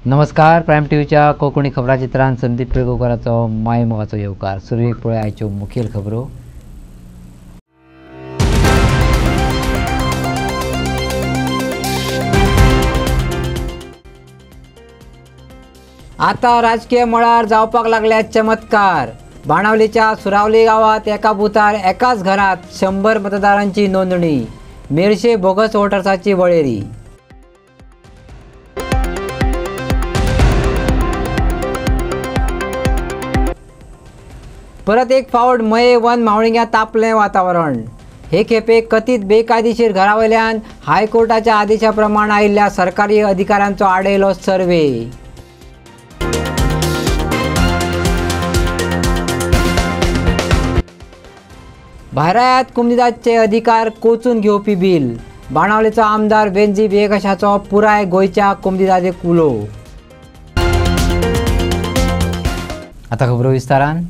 नमस्कार. प्रायम टीव्हीच्या कोकणी खबराचित्रांत संदीप पेडणेकरांचो मायमोगाचो येवकार. सुरवेक पळय आयच्यो मुखेल खबरो. आता राजकीय मळार जावपाक लागल्यात चमत्कार. बाणावलीच्या सुरावली गावात एका बुथार एकाच घरात 100 मतदारांची नोंदणी. मेरशे बोगस वोटर्साची वळेरी. परत एक फावट मये वन म्हावणिग्या तापलें वातावरण. हे खेपे कथीत बेकायदेशीर घरावयल्यान हायकोर्टाच्या आदेशा प्रमाण आयिल्ल्या सरकारी अधिकाऱ्यांचो आडयलो सर्वे. भायरायात कुमदिदाचे अधिकार कोचून घेवपी बिल. बाणावलेचो आमदार वेंजी बेगशाचो पुराय गोंयच्या कुमदिदादेक उलो. आतां खबरो विस्तारान.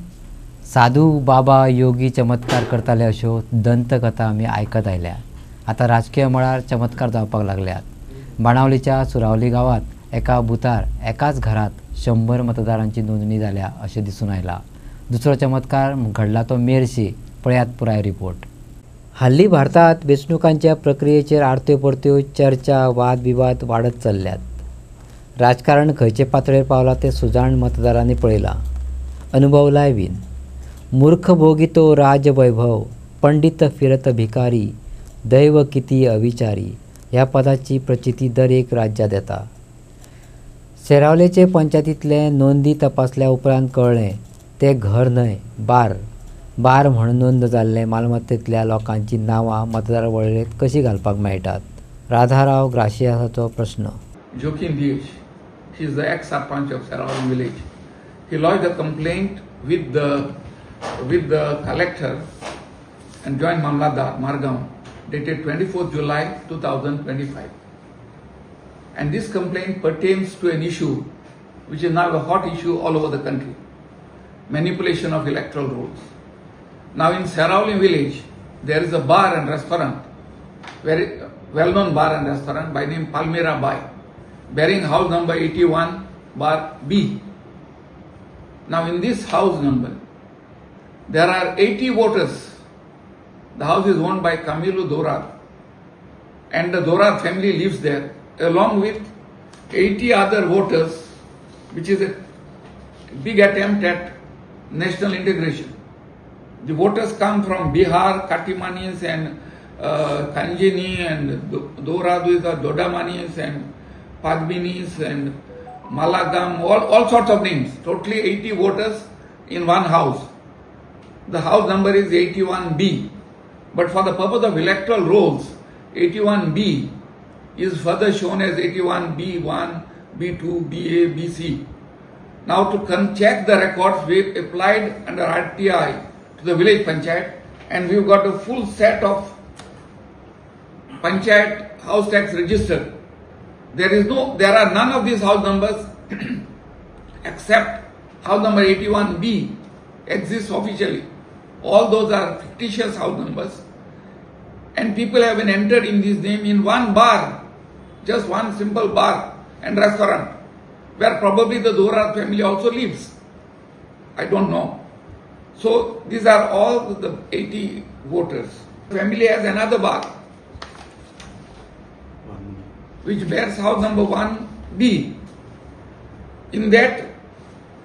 साधू बाबा योगी चमत्कार करताले अश्यो दंतकथा आमी आयकत आयल्या. आता राजकीय मळार चमत्कार जावपाक लागल्यात. बाणावलीच्या सुरावली गावात एका बुथार एकाच घरात 100 मतदारांची नोंदणी जाल्या अशें दिसून आयला. दुसरो चमत्कार घडला तो मेरशे. पळयात पुराय रिपोर्ट. हाल्ली भारतात वेंचणुकांच्या प्रक्रियेचेर आरत्यो परत्यो चर्चा वाद विवाद वाडत चल्ल्यात. राजकारण खंयचे पातळेर पावला ते सुजाण मतदारांनी पळयलां, अनुभवलाय बीन. मूर्ख भोगितो राजवैभव, पंडित फिरत भिकारी, दैव किती अविचारी ह्या पदाची प्रचिती दर एक राज्यात येता. सेरावलेचे पंचायतींतले नोंदी तपासल्या उपरांत कळ्ळें ते घर न्हय, बार म्हणून नोंद जाल्ले मालमत्तेंतल्या लोकांची नांवां मतदार वळेरेंत कशी घालपाक मेळटात. राधाराव ग्राशियासाचो प्रश्न. Joaquin Diaz, he is the ex-sarpanch of Seraval village. He lodged a complaint with the collector and joint Mamladar Margam dated 24th July 2025. And this complaint pertains to an issue which is now a hot issue all over the country: manipulation of electoral rolls. Now in Seraval village there is a bar and restaurant, very well-known bar and restaurant by name Palmera Bai, bearing house number 81 bar B. Now in this house number there are 80 voters. The house is owned by Camilo Dorad and the Dorad family lives there along with 80 other voters, which is a big attempt at national integration. The voters come from Bihar, Katimanis and Kanjini and Doradu, Dodamanis and Padminis and Malagam, all sorts of names. Totally 80 voters in one house. The house number is 81B. But for the purpose of electoral rolls, 81B is further shown as 81B1, B2, BA, BC. Now to check the records, we applied under RTI to the village panchayat and we've got a full set of panchayat house tax registered. There are none of these house numbers except house number 81B exists officially. All those are fictitious house numbers and people have been entered in this name in one bar, just one simple bar and restaurant where probably the Dorad family also lives. I don't know. So these are all the 80 voters. The family has another bar which bears house number 1B. In that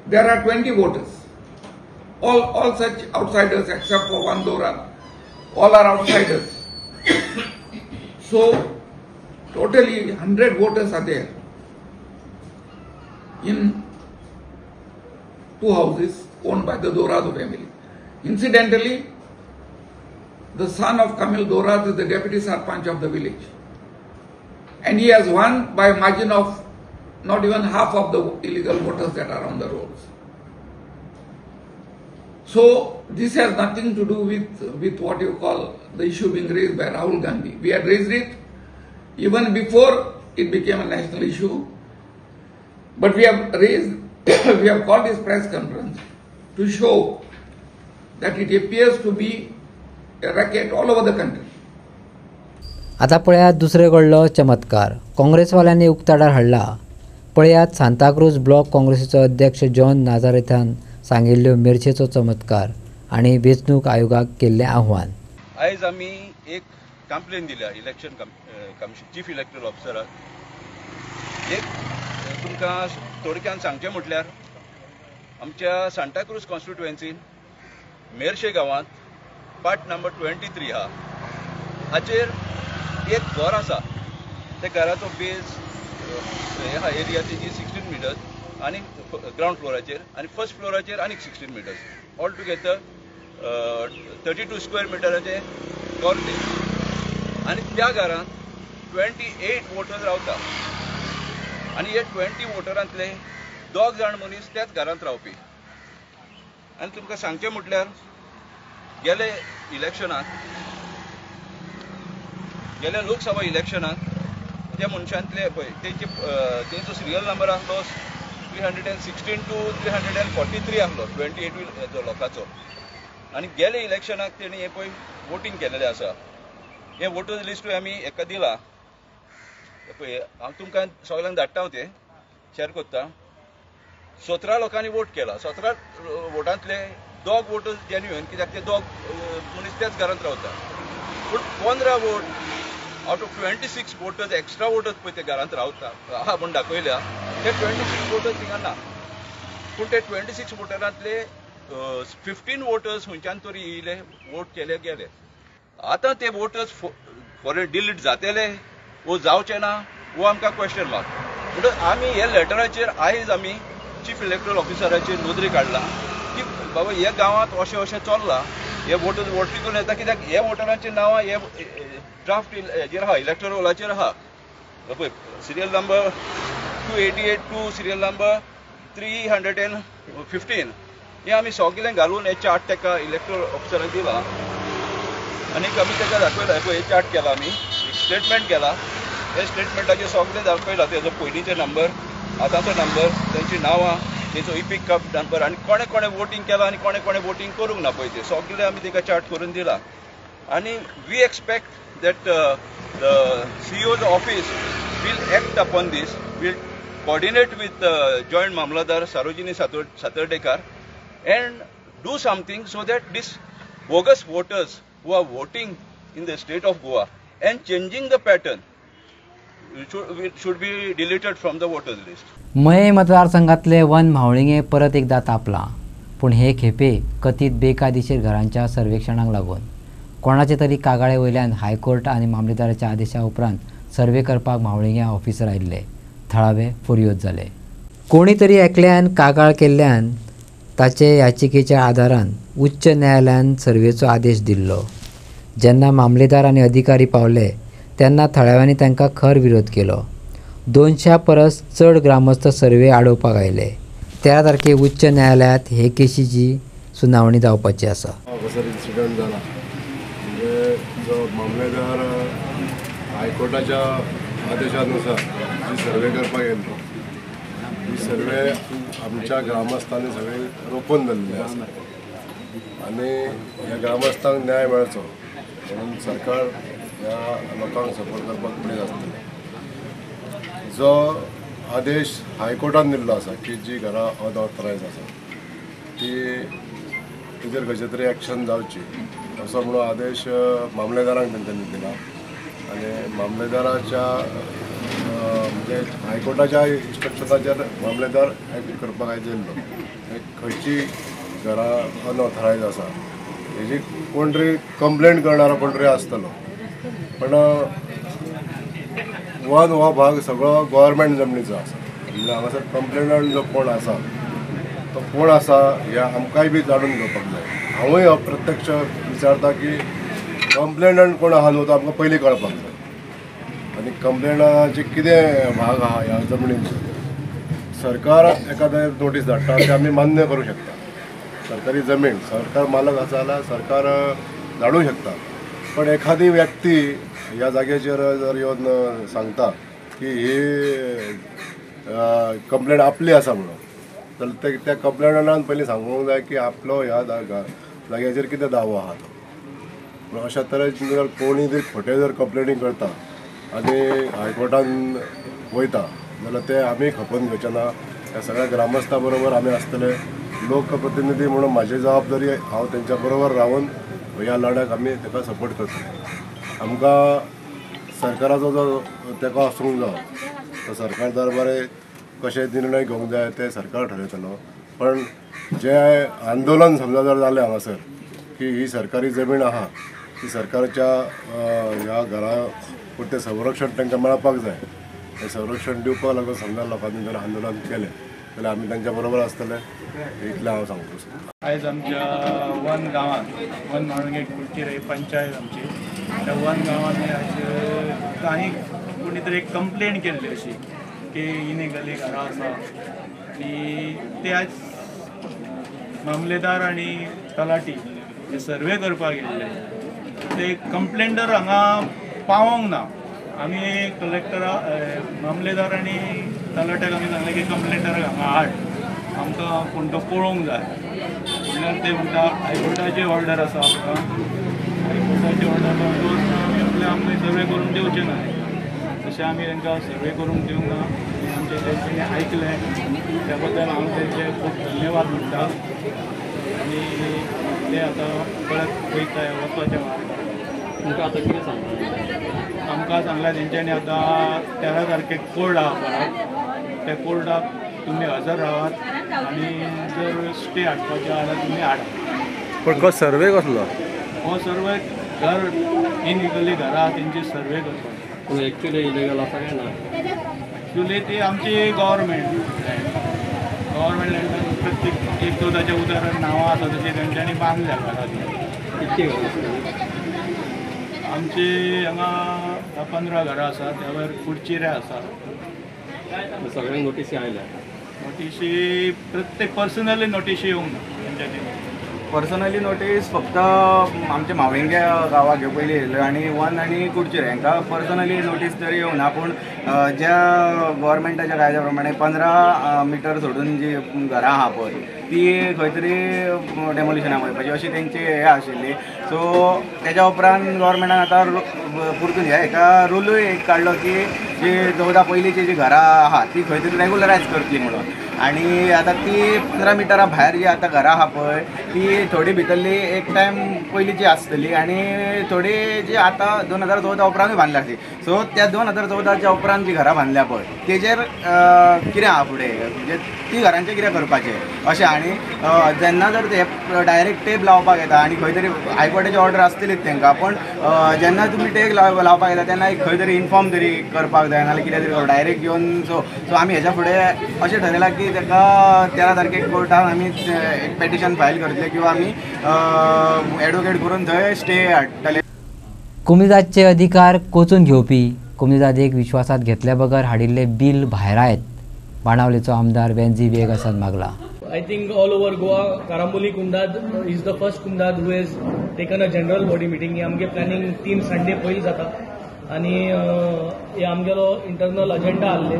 there are 20 voters. All such outsiders except for one Dorad. All are outsiders. So totally 100 voters are there in two houses owned by the Dorado family. Incidentally, the son of Camil Dorado is the deputy sarpanch of the village. And he has won by a margin of not even half of the illegal voters that are on the rolls. So this has nothing to do with what you call the issue being raised by Rahul Gandhi. We had raised it even before it became a national issue. But we have called this press conference to show that it appears to be a racket all over the country. आता पळयात दुसरे घडलो चमत्कार. काँग्रेसवाल्यांनी उक्ताडार हाडला. पळयात Santacruz block काँग्रेसीचो अध्यक्ष John नाजारेथान सांगिल्ल्यो मेरशेचो चमत्कार आणि वेंचणूक आयोगाक केल्लें आव्हान. आयज आमी एक कंप्लेन दिल्या इलेक्शन कमिशन चीफ इलेक्टरल ऑफिसराक. एक तुमकां थोडक्यान सांगचें म्हटल्यार आमच्या सांताक्रूज कॉन्स्टिट्युएन्सीन मेरशे गांवांत पार्ट नंबर 23 आहा. हाचेर एक घर आसा. त्या घराचो बेज ह्या एरिया तेजी 16 मिटर्स आणि ग्राउंड फ्लोराचेर आणि फर्स्ट फ्लोराचेर आनीक 16 मिटर्स. ऑल टुगेदर 32 स्क्वेअर मिटराचे घर ते. आणि त्या घरांत 28 वोटर्स रावता. आणि हे 20 वोटरांतले 2 जाण मनीस त्याच घरांत रावपी. आणि तुमकां सांगचें म्हटल्यार गेले लोकसभा इलेक्शनात त्या मनशांतले पळय तेंचो सिरियल नंबर आसलो 316 to 343 आसलो 28 लोकांचो. आणि गेले इलेक्शनाक तेणी हे पळय वोटींग केलेलें आसा. हे वोटर्स लिस्ट आमी एका दिला पळय. हांव तुमकां सगळ्यांक धाडटा. हांव ते शेअर करता. 17 लोकांनी वोट केला. 17 वोटांतले 2 वोटर्स जेन्युइन, कित्याक ते 2 मनीस त्याच घरांत रावता. पूण 15 vote out of 26 voters extra voters पळय ते घरांत रावता आहा म्हूण दाखयल्या. ते 26 वोटर्स थिंगा ना. पूण ते 26 वोटरांतले 15 वोटर्स खंयच्यान तरी येयले, वोट केले गेले. आतां ते वोटर्स फॉरेन डिलीट जातले वो जावचे ना वो आमकां क्वेश्चन मार्क. म्हणटच आमी हे लेटराचेर आयज आमी चीफ इलेक्टरल ऑफिसराचेर नोंदणी काडला की बाबा हे गांवांत अशें अशें चल्लां. हे वोटर्स वोटींग येता कित्याक हे वोटरांची नांवां हे ड्राफ्ट हेजेर आहा, इलेक्टरल रोलाचेर आहा. पळय serial number 288 to serial number 315 हे आमी सगळें घालून हे चार्ट ताका इलेक्टरल ऑफिसराक दिला. आनी आमी ताका दाखयला पळय हे चार्ट केला. आमी स्टेटमेंट केला. हे स्टेटमेंटाचेर सगळें दाखयला तेजो पयलींचे नंबर, आतांचो नंबर, तेंची नांवां, तेजो इपिक कप नंबर आनी कोणे कोणे वोटींग केला आनी कोणे कोणे वोटींग करूंक ना पळय ते सगळें आमी ताका चार्ट करून दिला. आनी we expect that the CEO's office will act upon this, will coordinate with Joint Mamladar Sarojini Satardekar and do something so that this bogus voters who are voting in the state of Goa and changing the pattern should be deleted from the voters list. मये मतदारसंघातले one म्हावळिंगे परत एकदा तापला. पूण हे खेपे कथीत बेकायदेशीर घरांच्या सर्वेक्षणाक लागून कोणाचे तरी कागाळे वयल्यान हायकोर्ट आनी मामलेदाराच्या आदेशा उपरांत सर्वे करपाक म्हावळिंगे ऑफिसर आयिल्ले. थळावे फुर्योज जाले. कोणी तरी एकल्यान कागाळ केल्ल्यान ताचे याचिकेच्या आदारान उच्च न्यायालयान सर्वेचो आदेश दिल्लो. जेन्ना मामलेदार आनी अधिकारी पावले तेन्ना थळाव्यांनी तांकां खर विरोध केलो. 200 परस चड ग्रामस्थ सर्वे आडोवपाक आयले. 13 तारखेक उच्च न्यायालयात हे केशीची सुनावणी जावपाची आसा. इन्सिडंट जाला म्हणजे जो मामलेदार हायकोर्टाच्या आदेशानुसार जी सर्वे करपाक येयलो ही सर्वे आमच्या ग्रामस्थांनी सगळे रोखून धरलेले आसा. आनी ह्या ग्रामस्थांक न्याय मेळचो म्हणून सरकार ह्या लोकांक सपोर्ट करपाक फुडें आसतलें. जो आदेश हायकोर्टान दिल्लो आसा की जी घरां अनऑथरायज आसा तिजेर खंयचे तरी एक्शन जावची असो म्हणून आदेश मामलेदारांक तेंच्यांनी दिला. आनी मामलेदाराच्या म्हणजे हायकोर्टाच्या इन्स्ट्रक्शनाचेर मामलेदार एक्ट करपाक आयिल्लो. खंयची घरां अनऑथरायज आसा हेजी कोण तरी कंप्लेंट करणारो कोण तरी आसतलो. पण वन हो भाग सगळो गव्हर्मेंट जमनीचो आसा. म्हणजे हांगासर कंप्लेनंट जो कोण आसा तो कोण आसा हें आमकांय बी जाणून घेवपाक जाय. हांवूय प्रत्यक्ष विचारता की कंप्लेनंट कोण आहा न्हू तो आमकां पयलीं कळपाक जाय. आनी कंप्लेनाचे कितें भाग आहा ह्या जमनींचो सरकार एखादें नोटीस धाडटा ते आमी मान्य करूं शकता. सरकारी जमीन सरकार मालक आसा जाल्यार सरकार धाडूं शकता. पण एखादी व्यक्ती ह्या जाग्याचेर जर येवन सांगता की ही कंप्लेंट आपली आसा म्हणून जाल्यार त्या कंप्लेनंटान पयलीं सांगूंक जाय की आपलो ह्या जाग्याचेर कितें दावो आहा तो. अशा तरेन जर कोणी जर खोटे जर कंप्लेनी करता आनी हायकोर्टान वयता जाल्यार ते आमी खपोवन घेवचे ना. त्या सगळ्या ग्रामस्थां बरोबर आमी आसतले. लोकप्रतिनिधी म्हणून म्हाजी जबाबदारी हांव तेंच्या बरोबर रावन ह्या लढ्याक आमी ताका सपोर्ट करतले. आमकां सरकाराचो जो तेको आसूंक जाय तो सरकार दरबारी कशे निर्णय घेवंक जाय ते सरकार ठरयतलो. पण जे आंदोलन समजा जर जालें हांगासर की ही सरकारी जमीन आहा ती सरकारच्या ह्या घरा पुरतें संरक्षण तांकां मेळपाक जाय. हें संरक्षण दिवपाक लागून समजा लोकांनी जर आंदोलन केलें जाल्यार आमी तांच्या बरोबर आसतले. इतलें हांव सांगता. आयज आमच्या वन गांवांत वन म्हणून एक कुडचिरे पंचायत आमची त्या वन गांवांत आयज काही कोणी तरी एक कंप्लेंट केल्ली अशी की इलिगली घरां आसा आनी ते आयज मामलेदार आनी तलाटी हे सर्वे करपाक गेल्ले. ते कंप्लेंटर हांगा पावोंक ना. आमी कलेक्टरा मामलेदार आनी तलाट्याक आमी सांगलें की कंप्लेंटराक हांगा हाड, आमकां कोण तो पळोवंक जाय. म्हणल्यार ते म्हणटा हायकोर्टाची ऑर्डर आसा आमकां, हायकोर्टाची ऑर्डर आमी आपले आमकां सर्वे करून दिवचे ना. तशें आमी तांकां सर्वे करूंक दिवंक ना. आमचे तेंच्यांनी आयकलें त्या बद्दल हांव तेंचे खूब धन्यवाद म्हणटा. आनी ते आतां परत वयता वचपाचें मार्गार. तुमकां आतां कितें सांगता? आमकां सांगलां तेंच्यांनी आतां 13 तारखेक कोर्ट आहा परत. त्या कोर्टाक तुमी हजर रावात आनी जर स्टे हाडपाचें जाल्यार तुमी हाडा. पण सर्वे कसलो? हो सर्वे घर इलिगली घरां तेंची सर्वे करपाचो. पूण एक्चुली इलिगल आसा काय ना? एक्चुली ती आमची गव्हर्मेंट लँड प्रत्येक एक ताचें उदाहरण नांवां आसा तशीं तेंच्यांनी बांदल्या घरां ती. कितली घरां आसतली? आमची हांगा 10-15 घरां आसा. त्या भायर कुडचिरे आसा. सगळ्यांक नोटीसी आयल्या? नोटीसी प्रत्येक पर्सनली नोटीसी येवंक ना तेंच्यानी. पर्सनली नोटीस फक्त आमचे मावळिंगे गांवाक ह्यो पयलीं येयल्यो आनी वन आनी कुडचिरे हांकां पर्सनली नोटीस तरी येवंक ना. पूण ज्या गव्हर्मेंटाच्या कायद्या प्रमाणे 15 मिटर सोडून जी घरां आहा पळय ती खंय तरी डेमोलिशनाक वयपाची अशी तेंची हे आशिल्ली. सो तेच्या उपरांत गव्हर्मेंटान आतां परतून हेका रुलूय एक काडलो की जी 14 पयलींची जी घरां आहा ती खंय तरी रेगुलरायज करतली म्हणून. आनी आतां ती 15 मिटरा भायर जी आतां घरां आहा पळय ती थोडी भितरली एक टायम पयलींची आसतली आनी थोडी जी आतां 2014 उपरांतूय बांदल्या आसली. सो त्या 2014च्या उपरांत जी घरां बांदल्या पळय तेजेर कितें आहा फुडें म्हणजे ती घरांचें कितें करपाचें अशें. आनी जेन्ना जर ते डायरेक्ट टेप लावपाक येता आनी खंय तरी हायकोर्टाची ऑर्डर आसतलीच तेंकां, पण जेन्ना तुमी टेप लावपाक येता तेन्ना एक खंय तरी इन्फॉर्म तरी करपाक जाय नाल्यार कितें तरी डायरेक्ट घेवन. सो आमी हेच्या फुडें अशें ठरयलां की ताका 13 तारखेक कोर्टान आमी एक पेटिशन फायल करतले किंवा आमी एडवोकेट करून थंय स्टे हाडटले. कुमदादचे अधिकार कोचून घेवपी कुमदादेक विश्वासात घेतल्या बगर हाडिल्ले बिल भायर आयत. बाणावलेचो आमदार Benji वेगासान मागला. I think all over Goa, Karamboli Kumdad is the first Kumdad who has taken a general body meeting. आमगे प्लॅनिंग 3 संडे पयलीं जाता आनी हे आमगेलो इंटरनल अजेंडा आहले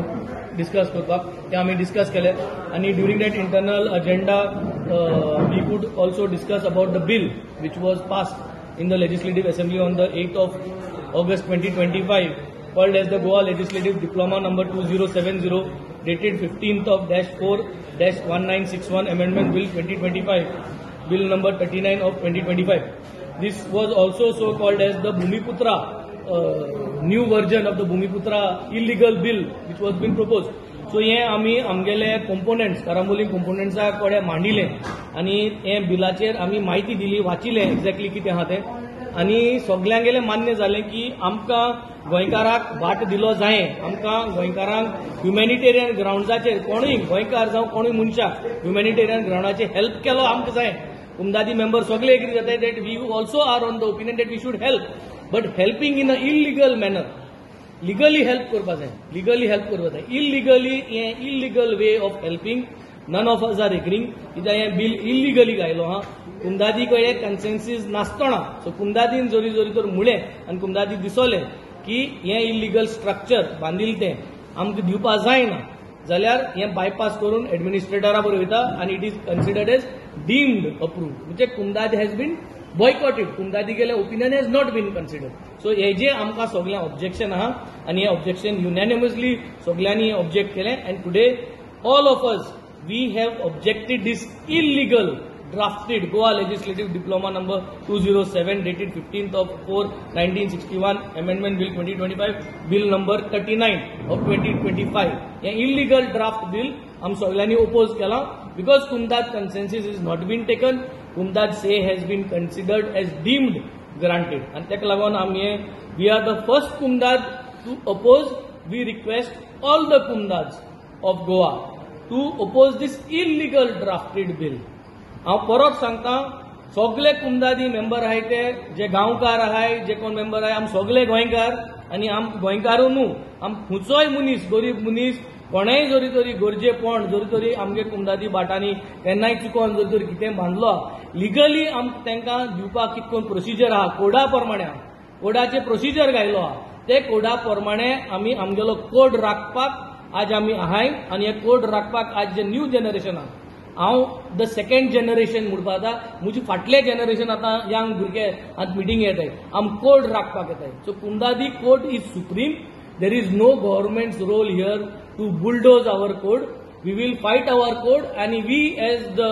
डिस्कस करपाक ते आमी डिस्कस केले. आनी during that internal agenda we could also discuss about the bill which was passed in the legislative assembly on the 8th of August 2025 called as the Goa Legislative Diploma number 2070 dated 15th of -4-1961 Amendment Bill 2025, Bill number 39 of 2025. This was also so called as the Bhumiputra, new version of the Bhumiputra illegal bill which was been proposed. So हे आमी आमगेले components, Karamboli components कडे मांडिले आनी हे बिलाचेर आमी माहिती दिली, वाचिले exactly कितें आहा तें आनी सगल्यांगेले मान्य जालें की आमकां गोंयकाराक भाट दिलो जायें. आमकां गोंयकारांक ह्युमॅनिटेरियन ग्राउंड्साचेर कोणूय गोंयकार जावं कोणूय मनशाक ह्युमॅनिटेरियन ग्राउंडाचेर हेल्प केलो आमकां जाय. कुमदादी मेंबर सगळे एग्री जाताय that we also are on the opinion that we should help, but helping in a illegal manner. Legally help करपा जाय, लिगली हेल्प करपा जाय. इलिगली हे illegal way of helping none of us are agreeing. कित्याक हें bill illegally गायलो हा. कुमदादी कडेन कन्सेन्सीस नासतना सो कुमदादीन जोरी जोरी तर मुळे आनी कुमदादी दिसोलें की हें इलिगल स्ट्रक्चर बांदिल्लें तें आमकां दिवपा जायना जाल्यार हें बायपास करून एडमिनिस्ट्रेटरा बरोबर वयता आनी it is considered as deemed approved. म्हणजे कुमदाद हॅज बीन boycotted. कुमदादी गेले opinion has not been considered. So हे जे आमकां सगळ्यांक ऑब्जेक्शन आहा आनी हे ऑब्जेक्शन युनॅनिमसली सगळ्यांनी ऑब्जेक्ट केले and today all of us we have objected this illegal drafted Goa Legislative Diploma number 207 dated 15th of 4 1961 Amendment Bill 2025 Bill number 39 of 2025 हे illegal draft bill आम सगळ्यांनी ओपोज केला because Kumdad consensus is not been taken. Kumdad say has been considered as deemed granted and तेका लागून आमी we are the first Kumdad to oppose. We request all the Kumdads of Goa to oppose this illegal drafted bill. हांव परत सांगता सगळे कुमदादी member आहाय ते जे गांवकार आहाय जे कोण मेंबर आहाय आम सगळे गोंयकार आनी आम गोंयकारू न्हू आम खंयचोय मनीस गरीब मनीस कोणेय जरी तरी गरजेपण जरी तरी आमगे कुमदादी बाटांनी केन्नाय चुकोन जरी तरी कितें बांदलो लिगली आम तांकां दिवपाक कितें कोण प्रोसिजर आहा कोडा प्रमाणे कोडाचे प्रोसिजर घायलो आहा ते कोडा प्रमाणे आमी आमगेलो कोड राखपाक आज आमी आहाय आनी हे कोड राखपाक आज जे न्यू जनरेशन आहा हांव द सेकंड जनरेशन म्हणपाक आता म्हजे फाटले जनरेशन आतां यंग भुरगे आतां मिटींग येताय आम कोड राखपाक येताय सो कुमदादी code is supreme there is no governments role here to bulldoze our code we will fight our code आनी we as the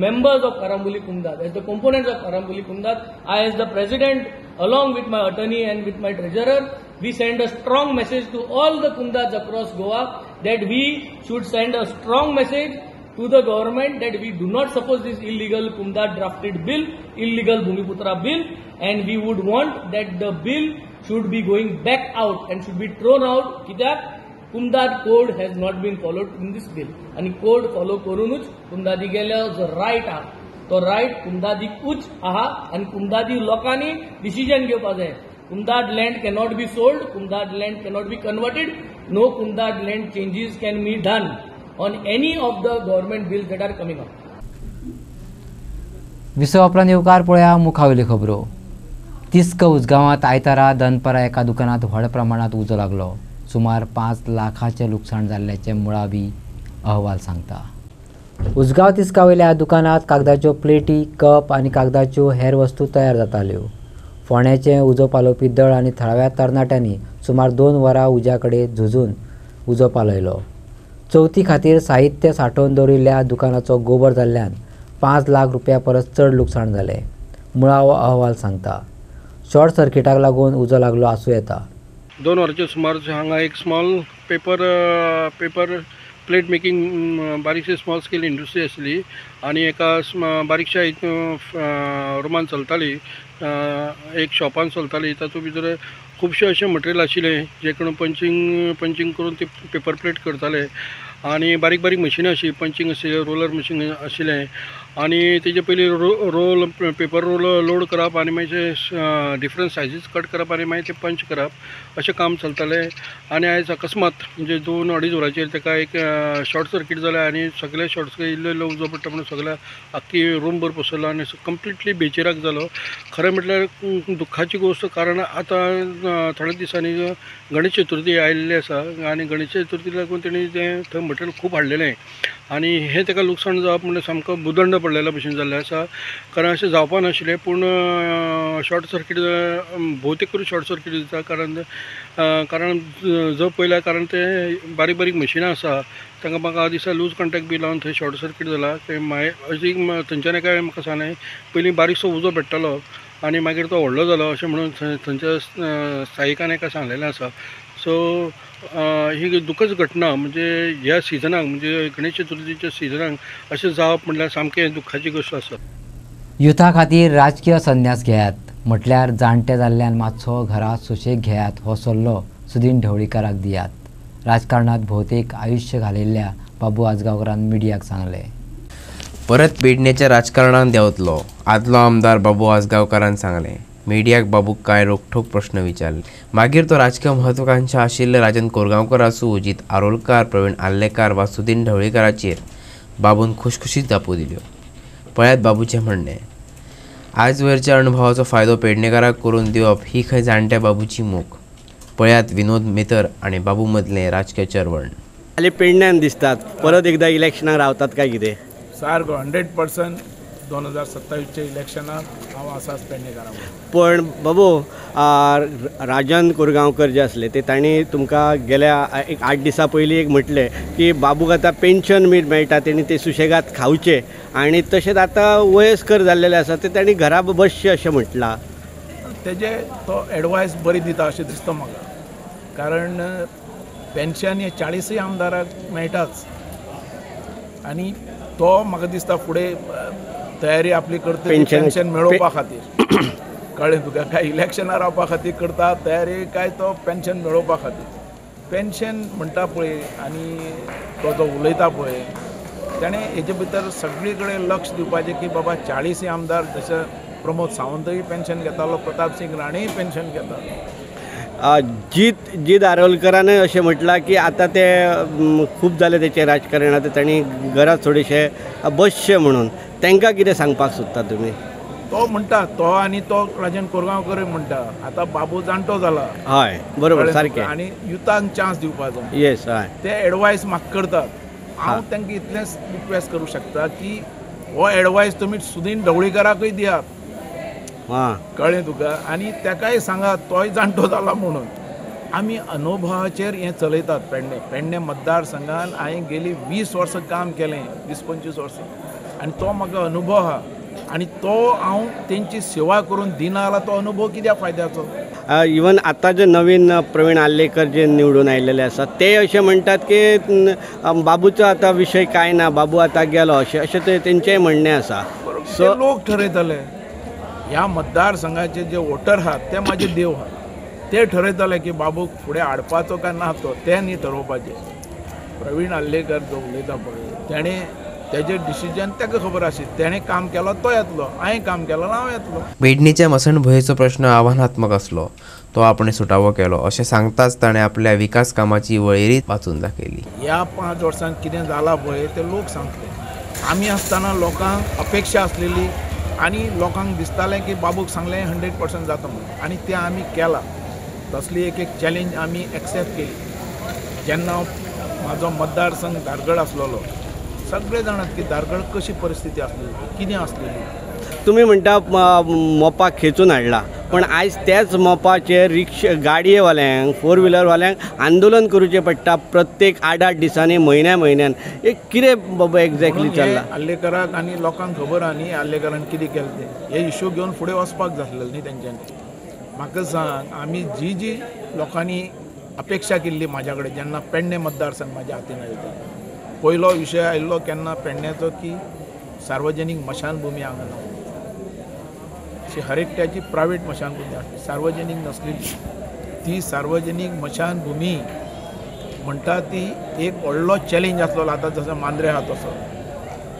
members of Karamboli Kumdad, as the components of Karamboli Kumdad, I as the president along with my attorney and with my treasurer, we send a strong message to all the Kumdads across Goa that we should send a strong message to the government that we do not support this illegal Kumdad drafted bill, illegal Bhumiputra bill, and we would want that the bill should be going back out and should be thrown out. Kidak Kumdad code has not been followed in this bill. And code follow korunuch Kumdadi गेल्या जो right आहा तो right Kumdadi उच आहा and Kumdadi लोकांनी decision घेवपाक जाय. Kumdad land cannot be sold, Kumdad land cannot be converted, no Kumdad land changes can be done on any of the government bills that are coming up. विसव उपरांत येवकार पळया मुखावेली खबरो. तिस्क उजगांवात आयतारा दनपारा एका दुकानात व्हड प्रमाणात उजो लागलो. सुमार 5 लाखाचे लुकसाण जाल्ल्याचे मुळावी अहवाल सांगता. उजगांव तिस्कावयल्या दुकानात कागदाच्यो प्लेटी कप आनी कागदाच्यो हेर वस्तू तयार जाताल्यो. फोंड्याचे उजो पालोवपी दळ आनी थळाव्या तरणाट्यांनी सुमार 2 वरां उज्या कडेन झुजून उजो पालयलो. चवथी खातीर साहित्य सांठोवन दवरिल्ल्या दुकानाचो गोबर जाल्ल्यान 5 लाख रुपया परस चड लुकसाण जालें. मुळावो अहवाल सांगता. शॉर्ट सर्किटाक लागून उजो लागलो आसूं येता. 2 वरांचे सुमार हांगा एक स्मॉल पेपर प्लेट मेकिंग बारीकशी स्मॉल स्केल इंडस्ट्री आसली आनी एका बारीकशा एक रुमान चलताली एक शॉपान चलताली. तातूंत भितर खुबशे अशें मटेरियल आशिल्लें जे कोण पंचींग करून ती पेपर प्लेट करताले आनी बारीक बारीक मशीनां आशिल्ली पंचींग आशिल्लें रोलर मशीन आशिल्लें आनी तेजे पयलीं रोल पेपर रोल लोड करप आनी मागीर डिफरंट सायजीस कट करप आनी मागीर ते पंच करप अशें काम चलतालें. आनी आयज अकस्मात म्हणजे 2-2.5 वरांचेर ताका एक शॉर्ट सर्कीट जालें आनी सगळे शॉर्ट सर्कीट इल्लो इल्लो उजो पडटा म्हणून सगळ्या आख्खी रूम भर पसरलो आनी कंप्लिटली बेचिराक जालो. खरें म्हटल्यार दुख्खाची गोश्ट कारण आतां थोड्या दिसांनी गणेश चतुर्थी आयिल्ली आसा आनी गणेश चतुर्थी लागून तेणी तें थंय मटेरियल खूब हाडलेलें आनी हें ताका लुकसाण जावप म्हणजे सामको भुदंड पडलेल्या भशेन जाल्लें आसा. कारण अशें जावपा नाशिल्लें पूण शॉर्ट सर्कीट भोवतेक करून शॉर्ट सर्कीट जाता कारण जो पयल्या कारण ते बारीक बारीक मशिनां आसा तांकां म्हाका दिसा लूज कॉन्टॅक्ट बी लावन थंय शॉर्ट सर्कीट जाला. ते अशी थंयच्यान एका म्हाका सांगलें पयलीं बारीकसो उजो पेट्टलो आनी मागीर तो व्हडलो जालो अशें म्हणून थंयच्या स्थायिकान एका सांगलेलें आसा. सो ही दुखच घटना म्हणजे ह्या सिजनाक म्हणजे गणेश चतुर्थीच्या सिजनाक अशें जावप म्हटल्यार सामकें दुख्खाची गोश्ट आसा. युथा खातीर राजकीय संन्यास घेयात म्हटल्यार जाणटे जाल्ल्यान मातसो घरात सुशेग घेयात हो सल्लो सुदीन ढवळीकाराक दियात. राजकारणात भोवतेक आयुश्य घालयल्ल्या बाबू आजगांवकारान मिडियाक सांगलें. परत पेडण्याच्या राजकारणात देंवतलो आदलो आमदार बाबू आजगांवकारान सांगलें. मिडियाक बाबूक कांय रोखठोक प्रश्न विचारले. मागीर तो राजकीय म्हत्वाकांक्षा आशिल्ले राजन कोरगांवकर आसूं अजीत आरोलकार प्रवीण आल्लेकार वा सुदीन ढवळीकाराचेर बाबून खुशखुशीत जापो दिल्यो. पळयात बाबूचें म्हणणें. आयज वयरच्या अणभवाचो फायदो पेडणेकाराक करून दिवप ही खंय जाणट्या बाबूची मोख. पळयात विनोद मेतर आनी बाबू मदलें राजकीय चळवळ. हालीं पेडण्यान दिसतात परत एकदां इलेक्शनाक रावतात काय कितें? सारको 100% 2027च्या इलेक्शनाक हांव आसाच पेडणेकारां पण बाबू राजन कोरगांवकर जे असले ते तांणी तुमकां गेल्या एक 8 दिसां पयलीं एक म्हटलें की बाबूक आतां पेन्शन मेळटा तेणी ते सुशेगाद खावचे आनी तशेंच आतां वयस्कर जाल्लेले आसा ते तांणी घरा बसचे अशें म्हटलां. तेजे तो एडवायस बरी दिता अशें दिसता म्हाका, कारण पेन्शन हे 40 आमदाराक मेळटाच आनी तो म्हाका दिसता फुडें तयारी आपली करता पेन्शन मेळोवपा खातीर. कळ्ळें तुका, काय इलेक्शनार रावपा खातीर करता तयारी काय तो पेन्शन मेळोवपा खातीर. पेन्शन म्हणटा पळय आनी तो जो उलयता पळय ताणें हेजे भितर सगळी कडेन लक्ष दिवपाचें की बाबा 40 आमदार जशे प्रमोद सावंतय पेन्शन घेतालो, प्रताप सिंग राणेय पेन्शन घेतालो. जीत आरोलकरानय अशें म्हटलां की आतां ते खूब जालें तेचें राजकारण, आतां तांणी घरा थोडेशे बसचे म्हणून. तांकां कितें सांगपाक सोदता तुमी? तो म्हणटा, तो आनी तो राजन कोरगांवकर म्हणटा आतां बाबू जाणटो जाला. हय बरोबर सारकें. आनी युथांक चान्स दिवपाचो. येस हय. ते एडवायस म्हाका करतात. हांव तांकां इतलेंच रिक्वेस्ट करूं शकता की हो एडवायस तुमी सुदीन ढवळीकराकूय दियात. कळ्ळें तुका, आनी ताकाय सांगात तोय जाणटो जाला म्हणून. आमी अनुभवाचेर हें चलयतात. पेडणे मतदारसंघान हांवें गेली 20 वर्सां काम केलें, 20-25 वर्सां, आनी तो म्हाका अनुभव आहा आनी तो हांव तेंची सेवा करून दिना जाल्यार तो अनुभव कित्याक फायद्याचो. इवन आतां जे नवीन प्रवीण आल्लेकर जे निवडून आयिल्ले आसात ते अशें म्हणटात की बाबूचो आतां विशय कांय ना, बाबू आतां गेलो अशें ते तेंचेंय म्हणणें आसा. सो लोक ठरयतले. ह्या मतदारसंघाचे जे वोटर आहात ते म्हाजे देव आहात. ते ठरयतले की बाबूक फुडें हाडपाचो काय ना तो, ते न्ही ठरोवपाचें. प्रवीण आल्लेकर जो उलयता पळय तेणें तेजें डिसिजन ताका खबर आशिल्लें. तेणें काम केलो तो येतलो, हांवें काम केलो हांव येतलो. पेडणेच्या मसणभुंयेचो प्रश्न आव्हानात्मक असलो तो आपणे सुटावो केलो अशें सांगताच ताणें आपल्या विकास कामाची वळेरी वाचून दाखयली. ह्या 5 वर्सांत कितें जालां पळय ते लोक सांगतले. आमी आसतना लोकांक अपेक्षा आसलेली आनी लोकांक दिसतालें की बाबूक सांगलें 100% जाता म्हणून, आनी तें आमी केलां. तसली एक चॅलेंज आमी एक्सेप्ट केली. जेन्ना म्हाजो मतदारसंघ धारगड आसलेलो, सगळे जाणात की धारगड कशी परिस्थिती आसलेली, कितें आसलेली. तुमी म्हणटा मोपाक खेचून हाडला, पण आयज त्याच मोपाचेर गाडयेवाल्यांक, 4 व्हिलरवाल्यांक आंदोलन करचें पडटा प्रत्येक 8-8 दिसांनी, म्हयन्यान. एक कितें बाबा एक्झॅक्टली चल्लां? आल्लेकराक आनी लोकांक खबर आहा न्ही आल्लेकरान कितें केलें तें. हे इश्यू घेवन फुडें वचपाक जाय आसलें न्ही तेंच्यांनी. म्हाका सांग, आमी जी लोकांनी अपेक्षा केल्ली म्हाज्या कडेन जेन्ना पेडणे मतदारसंघ म्हाज्या हातीन आयलो, पयलो विशय आयिल्लो केन्ना पेडण्याचो की सार्वजनीक मशानभुमी हांगा ना. हर एकट्याची प्रायवेट मशानभुमी आसली, सार्वजनीक नसलेली. ती सार्वजनीक मशानभुमी म्हणटा ती एक व्हडलो चॅलेंज आसलो. आतां जसो मांद्रे आहा तसो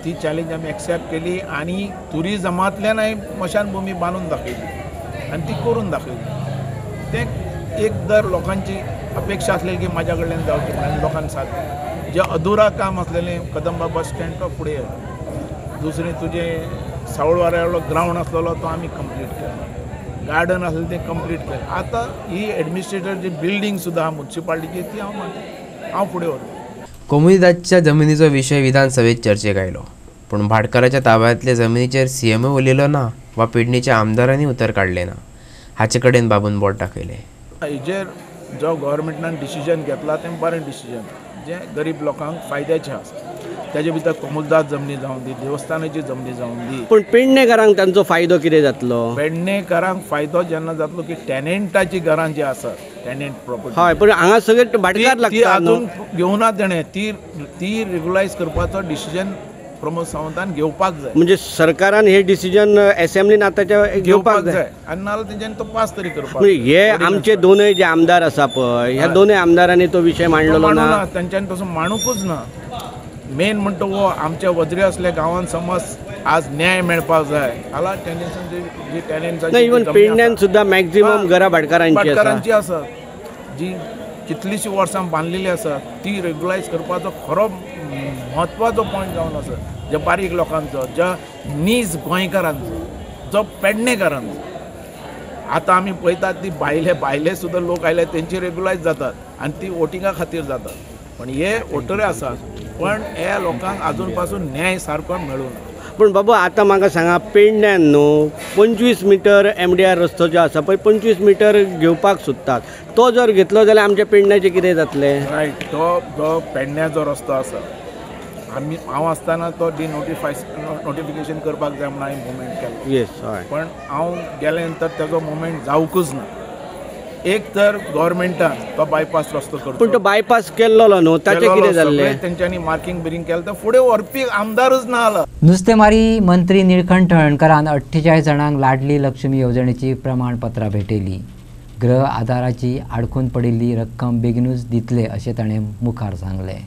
ती चॅलेंज आमी एक्सेप्ट केली आनी टुरिजमांतल्यान हांवें मशानभुमी बांदून दाखयली आनी ती करून दाखयली. तें एक दर लोकांची अपेक्षा आसलेली की म्हाज्या कडल्यान जावची म्हणून लोकांनी साथ दिली. जें अधुरा काम आसलेलें कदंबा बस स्टँड तो फुडें येयलो. दुसरें तुजें सावळवाऱ्यालो ग्रावंड आसलेलो तो आमी कंप्लीट केलो. गार्डन आसलें तें कंप्लीट केलें. आतां ही एडमिनिस्ट्रेटर जी बिल्डींग सुद्दां म्युन्सिपालिटीची ती हांव फुडें व्हरतां. कोमुनिदादच्या जमिनीचो विशय विधानसभेत चर्चेक आयलो, पूण भाटकाराच्या ताब्यांतल्या जमिनीचेर सीएमय उलयलो ना वा पेडणेच्या आमदारांनी उतर काडलें ना. हाचे कडेन बाबून बोट दाखयलें. हेजेर जो गव्हर्मेंटान डिसिजन घेतला तें बरें डिसिजन, जें गरीब लोकांक फायद्याचें आसा. तेजे भितर कोमुलदाद जमनी जावं दी, देवस्थानाची जमनी जावं दी. पूण पेडणेकारांक तांचो फायदो कितें जातलो? पेडणेकारांक फायदो जेन्ना जातलो की टेनंटाची घरां जी आसात, टेनंट प्रॉपर्टी. हय, पण हांगा सगळे भाटकार लागता. अजून घेवना तेणें ती रेग्युलायज करपाचो डिसिजन प्रमोद सावंतान घेवपाक जाय. म्हणजे सरकारान हे डिसिजन असेंब्लीन आतांच्या घेवपाक जाय आनी नाल्यार तेंच्यांनी तो पास तरी करपाक. म्हणजे हे आमचे दोनय जे आमदार आसा पळय, ह्या दोनय आमदारांनी तो विशय मांडलेलो ना. तेंच्यांनी तसो माणूकूच ना. मेन म्हणटा वो आमच्या वज्रे असल्या गांवांत समज आज न्याय मेळपाक जाय जाल्यार टेनंट्सांची इवन पेडण्यान सुद्दां मॅक्झिमम घरां भाटकारांची आसात, जी कितलींशीं वर्सां बांदलेली आसात. ती रेग्युलायज करपाचो खरो म्हत्वाचो पॉयंट जावन आसा ज्या बारीक लोकांचो, ज्या नीज गोंयकारांचो, जो पेडणेकारांचो. आतां आमी पळयतात ती भायले सुद्दां लोक आयले तेंची रेग्युलायज जातात आनी ती वोटिंगा खातीर जातात. पण हे वोटरे आसात पण ह्या लोकांक अजून पासून न्याय सारको मेळूना. पूण बाबा आतां म्हाका सांगा पेडण्यान न्हू 25 मिटर MDR रस्तो जो आसा पळय 25 मिटर घेवपाक सोदतात. तो जर घेतलो जाल्यार आमच्या पेडण्याचें कितें जातलें? रायट. तो पेडण्या जो रस्तो आसा हांव आसतना तो नोटिफिकेशन करपाक जाय म्हणून हांवें मुवमेंट केलो. येस हय. पण हांव गेले नंतर तेजो मुवमेंट जावंकूच ना. एक तर गव्हर्मेंटान तो बायपास रस्तो करतो. पूण तो बायपास केल्लो न्हू ताचें कितें जाल्लें? तेंच्यांनी मार्किंग बिरींग केलें तर फुडें व्हरपी आमदारूच ना आला. नुस्तेमारी मंत्री निळकंठ हळणकरान 48 जाणांक लाडली लक्ष्मी येवजणेची प्रमाणपत्रां भेटयली. गृह आदाराची आडकून पडिल्ली रक्कम बेगीनूच दितले अशें ताणें मुखार सांगलें.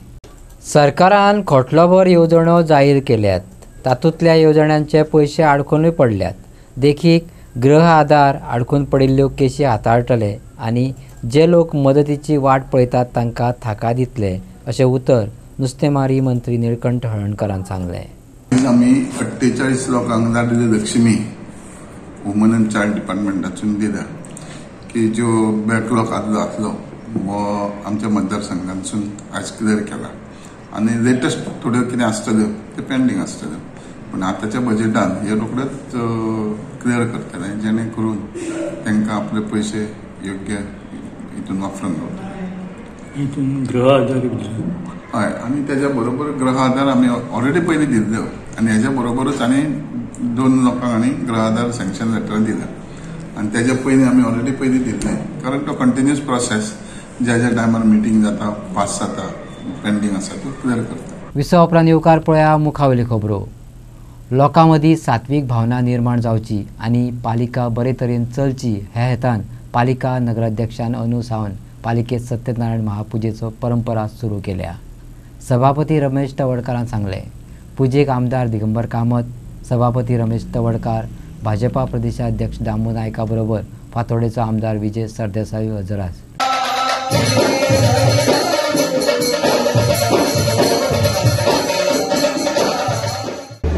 सरकारान खोटलोभर येवजण्यो जाहीर केल्यात. तातूंतल्या येवजण्यांचे पयशे आडकूनय पडल्यात. देखीक गृह आधार आडकून पडिल्ल्यो केशी हाताळटले आनी जे लोक मदतीची वाट पळयतात तांकां थाका दितले अशें उतर नुस्तेमारी मंत्री निळकंठ हळणकरान सांगलें. आमी 48 लोकांक लाडली लक्ष्मी वुमन एंड चायल्ड डिपार्टमेंटासून दिल्या की जो बॅकलॉग आसलो वो आमच्या मतदारसंघांसून आयज क्लियर केला आनी लेटेस्ट थोड्यो कितें आसतल्यो त्यो पेंडींग आसतल्यो. पण आतांच्या बजेटान हे रोखडेच क्लियर करतले जेणे करून तांकां आपले पयशे योग्य हितून वापरूंक गावतले. हितून गृह आधार हय. आनी तेज्या बरोबर गृह आधार आमी ऑलरेडी पयलीं दिल्ल्यो आनी हेज्या बरोबरूच आनी 2 लोकांक आनी गृह आधार सँक्शन लेटर दिल्या आनी तेज्या पयलीं आमी ऑलरेडी पयलीं दिल्लें. कारण तो कंटिन्युअस प्रोसेस ज्या टायमार मिटींग जाता पास जाता पेंडींग आसा तो क्लियर करता. विसव उपरांत येवकार पळया मुखावेल्यो खबरो. लोकां मदीं सात्वीक भावना निर्माण जावची आनी पालिका बरे तरेन चलची हे हेतान पालिका नगराध्यक्षान अंदू सावन पालिकेत सत्यनारायण महापुजेचो परंपरा सुरू केल्या. सभापती रमेश तवडकारान सांगलें. पुजेक आमदार दिगंबर कामत, सभापती रमेश तवडकार, भाजपा प्रदेशाध्यक्ष दामू नायका बरोबर फातोडेचो आमदार विजय सरदेसाय हजर आसात.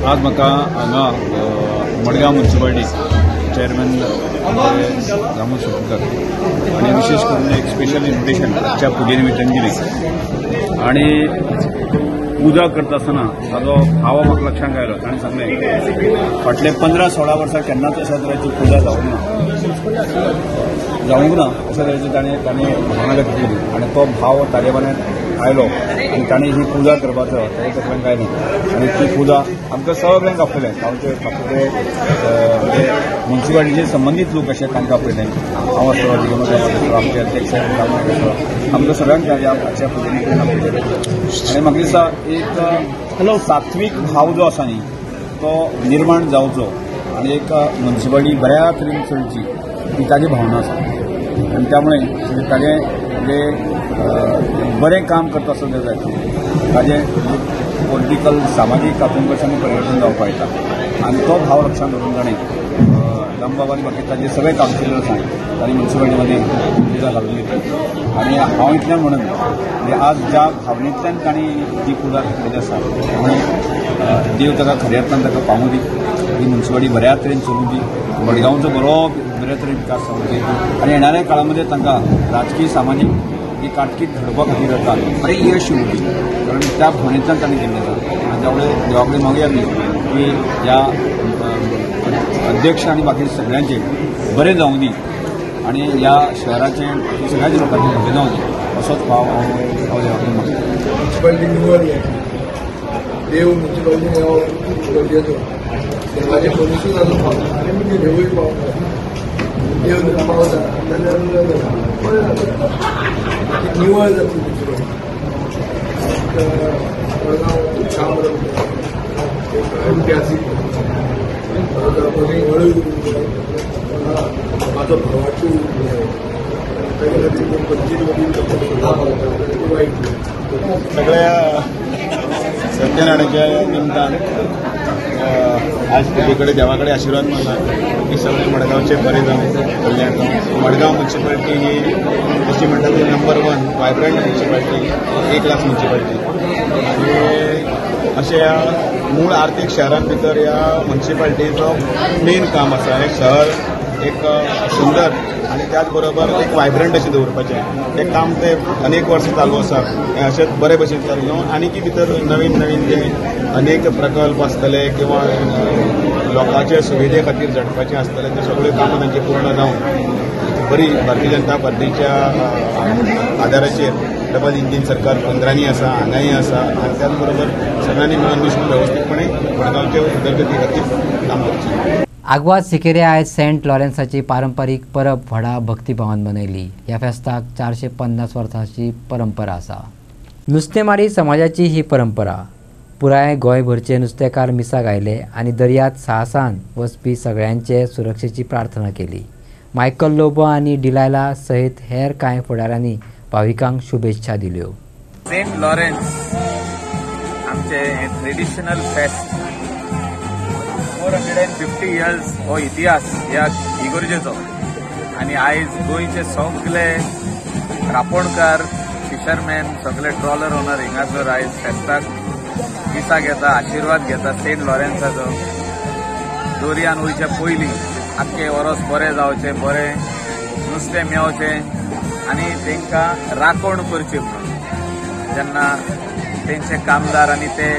आज म्हाका हांगा मडगांव म्युनिसिपालिटी चेअरमॅन दामू सुटकर आणि विशेष करून एक स्पेशल इन्व्हिटेशन च्या पुजे निमित्तान दिली आणि पूजा करता आसतना ताजो भाव म्हाका लक्षांत आयलो. ताणें सांगलें फाटले 15-16 वर्सां केन्नाच अशा तरेची पूजा जावंक ना अशा तरेची ताणें भावना व्यक्त केली आनी तो भाव ताजेबानान आयलो आनी ताणें ही पूजा करपाचो ताजे तकलेन काय ना आनी ती पूजा आमकां सगळ्यांक आपयलें. गांवचे फाटले म्युनिसिपालिटीचे संबंदीत लोक अशे तांकां आपयलें. हांव आसलो आमचे अध्यक्ष आमकां सगळ्यांक आजच्या पुजेन आपयलें आनी म्हाका दिसता एक सात्वीक भाव जो आसा न्ही तो निर्माण जावचो आनी एक म्युनिसिपालिटी बऱ्या तरेन चलची ही ताजी भावना आसा आनी त्यामुळे ताजें जे बरें काम करता आसतना जाय ताजें पॉलिटिकल सामाजीक हातूंत कशें परिवर्तन जावपाक येता आनी तो भाव लक्षांत दवरून ताणें दामबाबानी बाकी ताजे सगळे कावन्सिलर्स तांणी म्युनिसिपालिटीमध्ये पुजा घालून घेतली आनी हांव इतलें म्हणून म्हणजे आज ज्या भावनेंतल्यान तांणी जी पुजा केलेली आसा आनी देव ताका खऱ्या अर्थान ताका पावूं दी ही म्युनिसिपालिटी बऱ्या तरेन चलूं दी मडगांवचो बऱ्या तरेन विकास जावं दी आनी येणाऱ्या काळामध्ये तांकां राजकीय सामाजीक एक काटकीत घडोवपा खातीर जाता बरें यश येवं दी कारण त्या भावनेंतल्यान ताणें केल्लें आसा आनी त्या वेळेर देवा कडेन मागया आमी की ह्या अध्यक्ष आनी बाकी सगळ्यांचे बरें जावं दी आनी ह्या शहराचे सगळ्याच लोकांचे भले जावं दी असोच भाव हांव देवा कडेन मागता. म्युनिसिपालिटी निवड देव म्युनिसिपालिटी मेळप खूब गरजेचो. देवाचे मनुसूच आसूं पावता आनी देवूय पावता. देव जर पावता जाल्यार निवड जाता म्युनिसिपालिटी. मडगांव काम एक ऐतिहासीक माझो भावाचो सगळ्या सत्यनारायणाच्या निमतान आज तुजे कडेन देवा कडेन आशिर्वाद मागला की सगळे मडगांवचे बरें जावं कल्याण जावं. मडगांव म्युनिसिपालिटी ही अशी म्हणटा ती नंबर 1 वायब्रंट म्युनिसिपालिटी एक क्लास म्युनिसिपालिटी आनी अशें ह्या मूळ आर्थीक शहरां भितर ह्या म्युनिसिपालिटीचो मेन काम आसा. हे शहर एक सुंदर आणि त्याचबरोबर एक वायब्रंट अशें दवरपाचें तें काम ते अनेक वर्सां चालू आसा हें अशेंच बरे भशेन चालू जावन आनीक भितर नवीन नवीन जे अनेक प्रकल्प आसतले किंवा लोकांचे सुविधे खातीर झडपाचें आसतलें ते सगळ्यो कामां तांची पूर्ण जावन बरी भारतीय जनता पार्टीच्या आदाराचेर डबल इंजीन सरकार पंदरांनी आसा हांगाय आसा आनी त्याच बरोबर सगळ्यांनी मेळून मिसळून वेवस्थीतपणे मडगांवचे उदरगती खातीर काम करचें. आग्वाद सिकेरे आयज सेंट लॉरेन्साची पारंपारीक परब व्हडा भक्तिभावान मनयली. ह्या फेस्ताक 450 वर्सांची परंपरा आसा. नुस्तेमारी समाजाची ही परंपरा. पुराय गोंयभरचे नुस्तेकार मिसाक आयले आनी दर्यांत साहसान वचपी सगळ्यांचे सुरक्षेची प्रार्थना केली. मायकल लोबो आनी डिलायला सयत हेर कांय फुडाऱ्यांनी भाविकांक शुभेच्छा दिल्यो. सेंट लॉरेन्स आमचे ट्रेडिशनल फेस्ट 450 इयर्स हो इतिहास ह्या इगर्जेचो आनी आयज गोंयचे सगळे रापणकार फिशरमॅन सगळे ट्रॉलर ओनर हिंगासर आयज फेस्ताक दिसा घेता आशिर्वाद घेता सेंट लॉरेन्साचो. दर्यान वयचे पयलीं आख्खे वरोस बरें जावचें बरें नुस्तें मेवचें आनी तांकां राखण करची म्हणून जेन्ना तेंचे कामदार आनी ते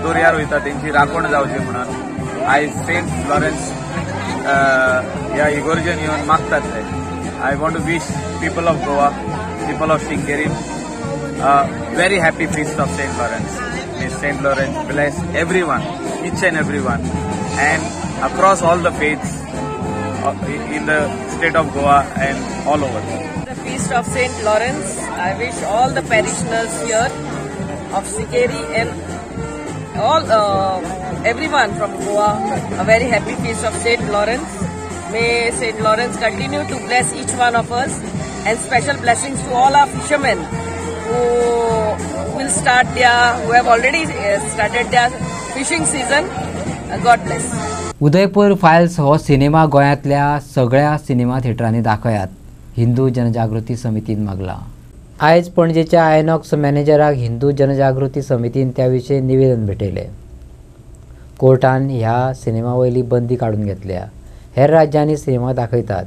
दर्यार वयता तेंची राखण जावची म्हणून आयज सेंट लॉरेन्स ह्या इगर्जेन येवन मागतात ते. I want to wish people of Goa people of Shinkeri very happy feast of Saint Lawrence. May Saint Lawrence bless everyone, each and everyone, and across all the faiths in the state of Goa and all over. The feast of Saint Lawrence, I wish all the parishioners here of Sikeri and all everyone from Goa a very happy feast of Saint Lawrence. May Saint Lawrence continue to bless each one of us, and special blessings to all our fishermen who will start who have already started their fishing season. God bless. Udaipur Fayol's हो cinema गोंयांतल्या सगळ्या cinema थिएटरांनी दाखयात, Hindu जनजागृती समितीन मागला. आयज पणजेच्या आयनॉक्स मॅनेजराक हिंदू जनजागृती समितीन त्या विशीं निवेदन भेटयलें. कोर्टान ह्या सिनेमा वयली बंदी काडून घेतल्या. हेर राज्यांनी सिनेमा दाखयतात,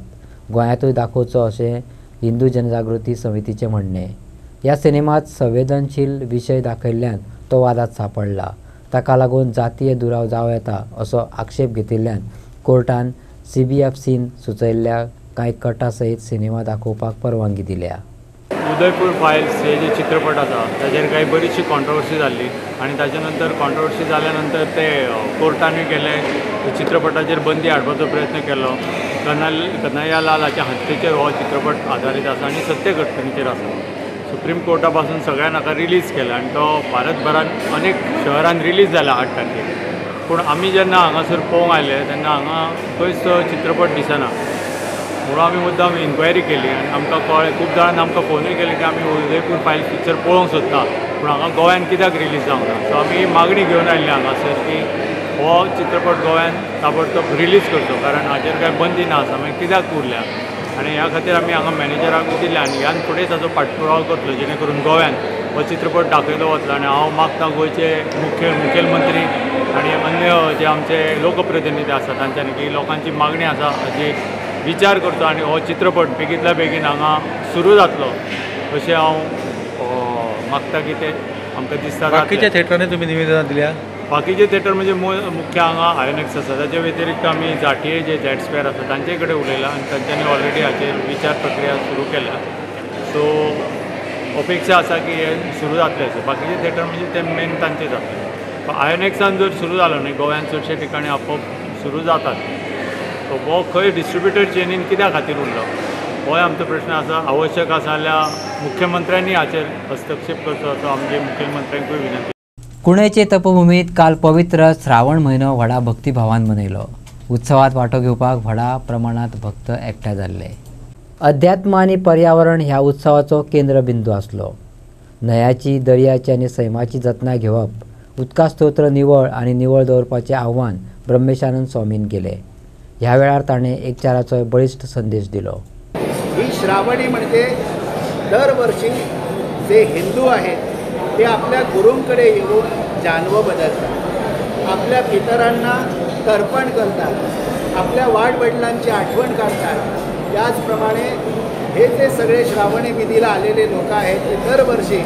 गोंयांतूय दाखोवचो अशें हिंदू जनजागृती समितीचें म्हणणें. ह्या सिनेमात संवेदनशील विशय दाखयल्ल्यान तो वादात सांपडला. ताका लागून जातीय दुराव जावं येता असो आक्षेप घेतिल्ल्यान कोर्टान CBFCन सुचयल्ल्या कांय कटा सयत सिनेमा दाखोवपाक परवानगी दिल्या. उदयपूर फायल्स हे जे चित्रपट आसा ताचेर काही बरीचशी कॉन्ट्रोवर्सी जाल्ली आनी ताचे नंतर कॉन्ट्रोवर्सी जाल्या नंतर ते कोर्टानूय गेले, चित्रपटाचेर बंदी हाडपाचो प्रयत्न केलो. कन्हैया लालाच्या हत्येचेर हो चित्रपट आधारीत आसा आनी सत्य घटनेचेर आसा. सुप्रीम कोर्टा पासून सगळ्यांक हाका रिलीज केला आनी तो भारतभरात अनेक शहरांत रिलीज जाला 8 तारखेक. पूण आमी जेन्ना हांगासर पळोवंक आयले तेन्ना हांगा खंयच तो चित्रपट दिसना. म्हणून आमी मुद्दाम इन्क्वायरी केली आनी आमकां कळ्ळें, खूब जाणांनी आमकां फोनूय केली की आमी उदयपूर फायल्स पिक्चर पळोवंक सोदता पूण हांगा गोंयांत कित्याक रिलीज जावंक ना. सो आमी मागणी घेवन आयिल्ली हांगासर की हो चित्रपट गोंयांत ताबडतोब रिलीज करचो, कारण हाचेर कांय बंदी ना आसा. मागीर कित्याक उरल्या आनी ह्या खातीर आमी हांगा मॅनेजराक दिलें आनी ह्यान फुडें ताचो पाठपुरावो करतलो जेणे करून गोंयांत हो चित्रपट दाखयलो वतलो. आनी हांव मागता गोंयचे मुखेलमंत्री आनी अन्य जे आमचे लोकप्रतिनिधी आसा तांच्यांनी की लोकांची मागणी आसा हाची विचार करचो आनी हो चित्रपट बेगींतल्या बेगीन हांगा सुरू जातलो अशें हांव मागता की ते आमकां दिसता. बाकीच्या थिएटरांनी तुमी निवेदनां दिल्या? बाकीचे थिएटर म्हणजे मुख्य हांगा आयनॉक्स आसा, ताचे व्यतिरिक्त आमी जाटीये जे झॅड स्क्वेअर आसा तांचे कडेन उलयला आनी तांच्यांनी ऑलरेडी हाचेर विचार प्रक्रिया सुरू केल्या. सो अपेक्षा आसा की हे सुरू जातले. सो बाकीचे थिएटर म्हणजे ते मेन तांचे जातले. आयनॉक्सान जर सुरू जालो न्ही गोंयांत चडशे ठिकाणी आपोआप सुरू जातात. सो हो खंय डिस्ट्रिब्युटर चेनीन कित्या खातीर उरलो हो आमचो प्रश्न आसा. आवश्यक आसा जाल्यार मुख्यमंत्र्यांनी हाचेर हस्तक्षेप करचो असो आमचे मुख्यमंत्र्यांकूय विनंती. कुणेचे तपोभूमीत काल पवित्र श्रावण म्हयनो व्हडा भक्तिभावान मनयलो. उत्सवात वांटो घेवपाक व्हडा प्रमाणात भक्त एकठांय जाल्ले. अध्यात्म आनी पर्यावरण ह्या उत्सवाचो केंद्रबिंदू आसलो. न्हंयाची, दर्याची आनी सैमाची जतनाय घेवप, उदका स्तोत्र निवळ आनी निवळ दवरपाचें आव्हान ब्रह्मेशानंद स्वामीन केलें. ह्या वेळार ताणें एकचाराचो बळिश्ट संदेश दिलो. ही श्रावणी म्हणजे दरवर्षी जे हिंदू आहेत ते आपल्या गुरूंकडे येऊन जानवं बदलतात, आपल्या पितरांना तर्पण करतात, आपल्या वाडवडिलांची आठवण काढतात त्याचप्रमाणे हे जे सगळे श्रावणी विधीला आलेले लोक आहेत ते दरवर्षी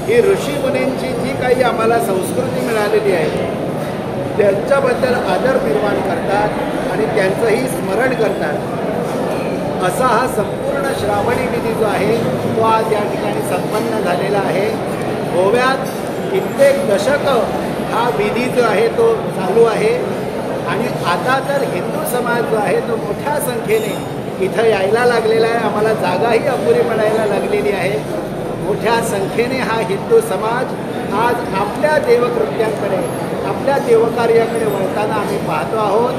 ही ऋषीमुनींची जी काही आम्हाला संस्कृती मिळालेली आहे त्यांच्याबद्दल आदर निर्माण करतात आणि त्यांचंही स्मरण करतात। असा हा संपूर्ण श्रावणी विधी जो आहे तो आज या ठिकाणी संपन्न झालेला आहे। गोव्यात कित्येक दशकं हा विधी जो आहे तो चालू आहे आणि आता तर हिंदू समाज जो आहे तो मोठ्या संख्येने इथं यायला लागलेला आहे। आम्हाला जागाही अपुरी पडायला लागलेली आहे। मोठ्या संख्येने हा हिंदू समाज आज आपल्या देवकृत्यांकडे आपल्या देवकार्याकडे वळताना आम्ही पाहतो आहोत।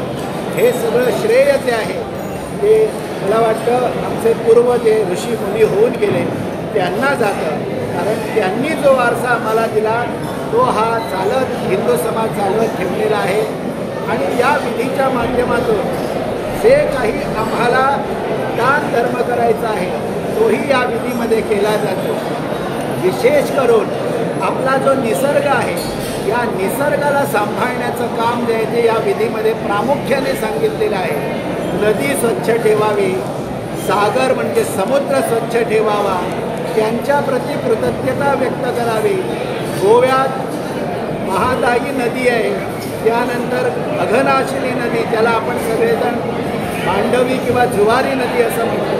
हे सगळं श्रेय जे आहे ते मला वाटतं आमचे पूर्व जे ऋषी मुनी होऊन गेले त्यांना जातं, कारण त्यांनी जो वारसा आम्हाला दिला तो हा चालत हिंदू समाज चालवत ठेवलेला आहे। आणि या विधीच्या माध्यमातून जे काही आम्हाला दान धर्म करायचा आहे तोही या विधीमध्ये केला जातो। विशेष करून आपला जो निसर्ग आहे या निसर्गाला सांभाळण्याचं काम जे आहे ते या विधीमध्ये प्रामुख्याने सांगितलेलं आहे। नदी स्वच्छ ठेवावी, सागर म्हणजे समुद्र स्वच्छ ठेवावा, त्यांच्याप्रती कृतज्ञता व्यक्त करावी। गोव्यात महादायी नदी आहे, त्यानंतर अघनाशिनी नदी ज्याला आपण सगळेजण मांडवी किंवा जुवारी नदी असं म्हणतो,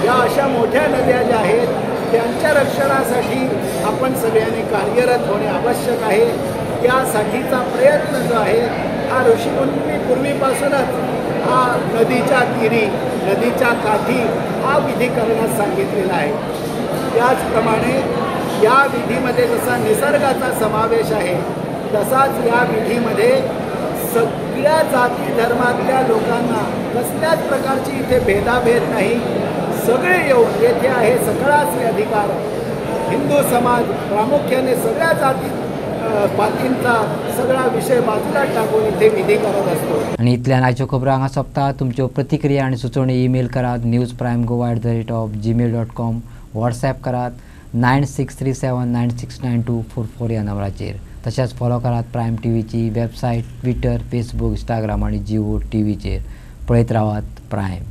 या अशा मोठ्या नद्या ज्या आहेत त्यांच्या रक्षणासाठी आपण सगळ्यांनी कार्यरत होणे आवश्यक आहे। त्यासाठीचा प्रयत्न जो आहे हा ऋषीमुनी पूर्वीपासूनच हा नदीच्या तीरी नदीच्या काठी हा विधी करण्यास सांगितलेला आहे। त्याचप्रमाणे या विधीमध्ये जसा निसर्गाचा समावेश आहे तसाच या विधीमध्ये सगळ्या जाती धर्मातल्या लोकांना कसल्याच प्रकारची इथे भेदाभेद नाही, सगळे येऊन येथे आहे सकळाचे अधिकार। हिंदू समाज प्रामुख्याने सगळ्या जाती पातींचा सगळा विषय बाजूला टाकून इथे विधी करत असतो। आणि इतल्यान आयच्यो खबरो हांगा सोंपता। तुमच्यो प्रतिक्रिया आणि सुचोवणी ईमेल करात newsprimegoa@gmail.com, व्हॉट्सॲप करात 9637969244 ह्या नंबराचेर। तशेंच फॉलो करात प्रायम टीव्हीची वेबसायट, ट्विटर, फेसबुक, इंस्टाग्राम आणि जिओ टीव्हीचेर। पळयत रावात प्रायम।